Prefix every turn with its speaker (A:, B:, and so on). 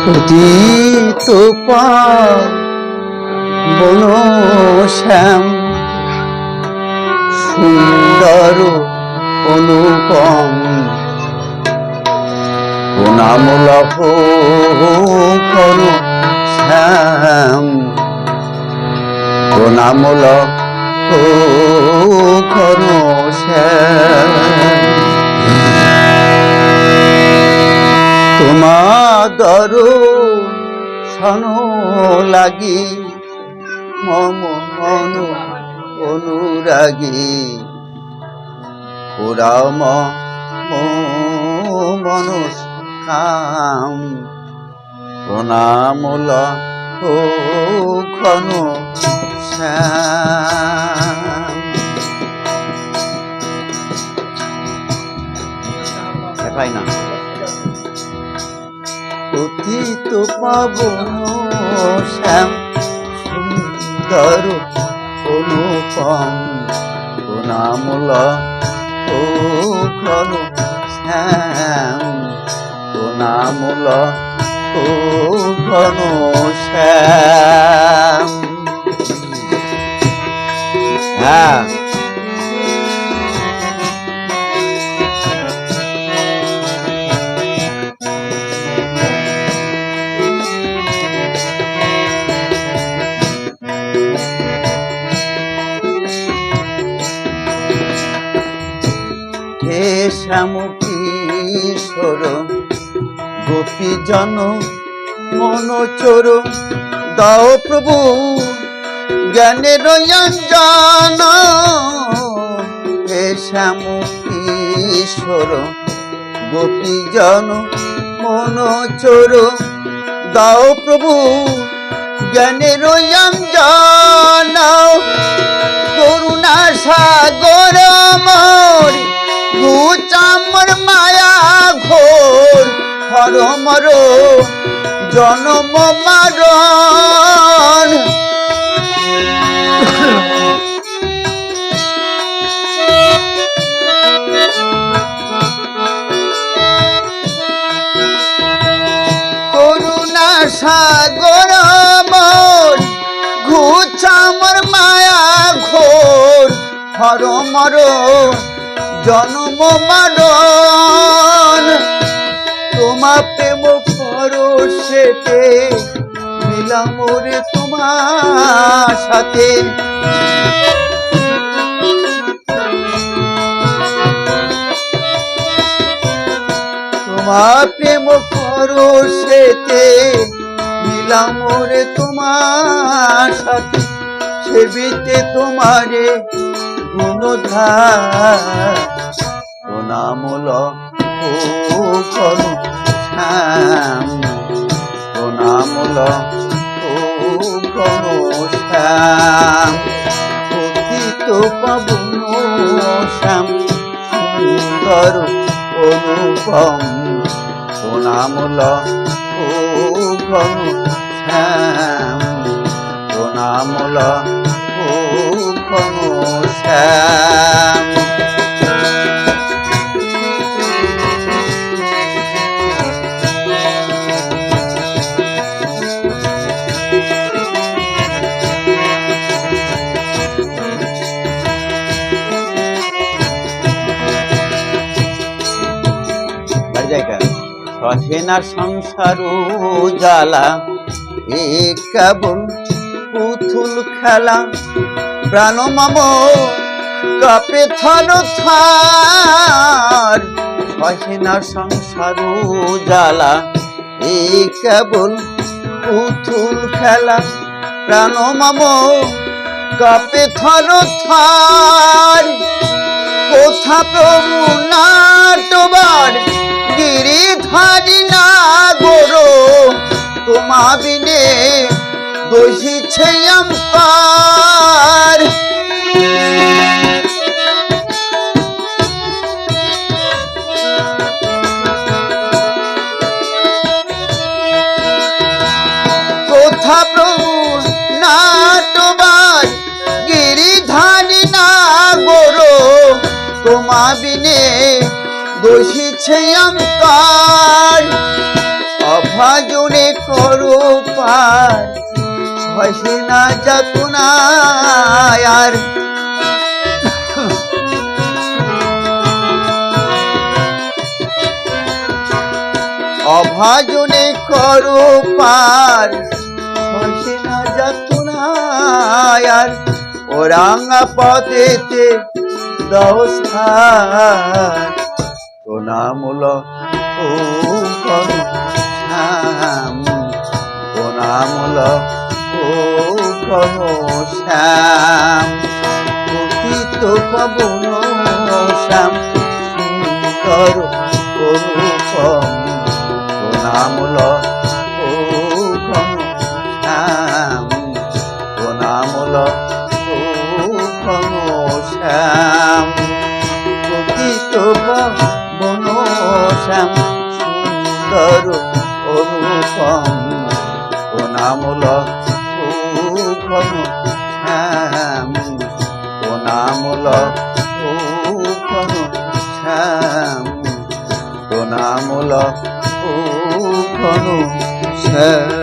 A: পতিত পাবন শ্যাম সুন্দর অনুপম প্রণামূলক ঘন শ্যাম প্রণামূলক ঘন শ্যাম তোমার সন লাগি মম মন অনুরাগী পুরাম মনস্কাম প্রণামূল ঘন শ্যাম পাই না পতিত পাবন শ্যাম সুন্দর অনুপম প্রণামূল ঘন শ্যাম প্রণামূল ঘন শ্যাম। হ্যাঁ হে শ্যাম কিশোর গোপীজন মনোচোর দাও প্রভু জ্ঞানের অঞ্জন। হে শ্যাম কিশোর গোপীজন মনোচোর দাও প্রভু জ্ঞানের অঞ্জন। করুণা সাগর মোর ঘুচামর মায়া ঘোর হর মর জনম মারণ। করুণা সাগর মোর ঘুচামর মায়া ঘোর হর মর জনম মারণ। তোমা প্রেম পরশেতে মিলাম রে তোমার সাথে। তোমা প্রেম পরশেতে মিলাম রে তোমার সাথে। সেবিতে তোমারে গুণধার প্রণামূল ঘন শ্যাম প্রণামূল ঘন শ্যাম। পতিত পাবন শ্যাম সুন্দর অনুপম প্রণামূল ঘন শ্যাম প্রণামূল ঘন শ্যাম। সহেনা সংসার জ্বালা এ কেবল পুতুল খেলা প্রাণ মাম কাপে থর থার। সহেনা সংসার জ্বালা এ কেবল পুতুল খেলা প্রাণ মাম কাপে থর থার। কোথা প্রভু নাটবার গিরিধারী না গোরো তোমা বিনে দোষিছে অম্পার। কোথা প্রভু নাটবার গিরিধারী না গোরো তোমা বিনে দোষিছে অন্তর। অভাজনে সহে না যাতনায় আর অভাজনে করো পার সহে না যাতনায় আর ওরাঙ্গা পথেতে দাও স্থান প্রণামূলক ও ঘনশ্যাম প্রণামূলক ও ঘনশ্যাম প্রকৃত পবন শ্যাম সুন্দর অনুপম প্রণামূলক ও ঘনশ্যাম প্রণামূলক ও ঘনশ্যাম প্রকৃত পবন শ্যাম সুন্দর অনুপম প্রণামূলক ও ঘনশ্যাম প্রণামূলক ও ঘনশ্যাম প্রণামূলক ও ঘনশ্যাম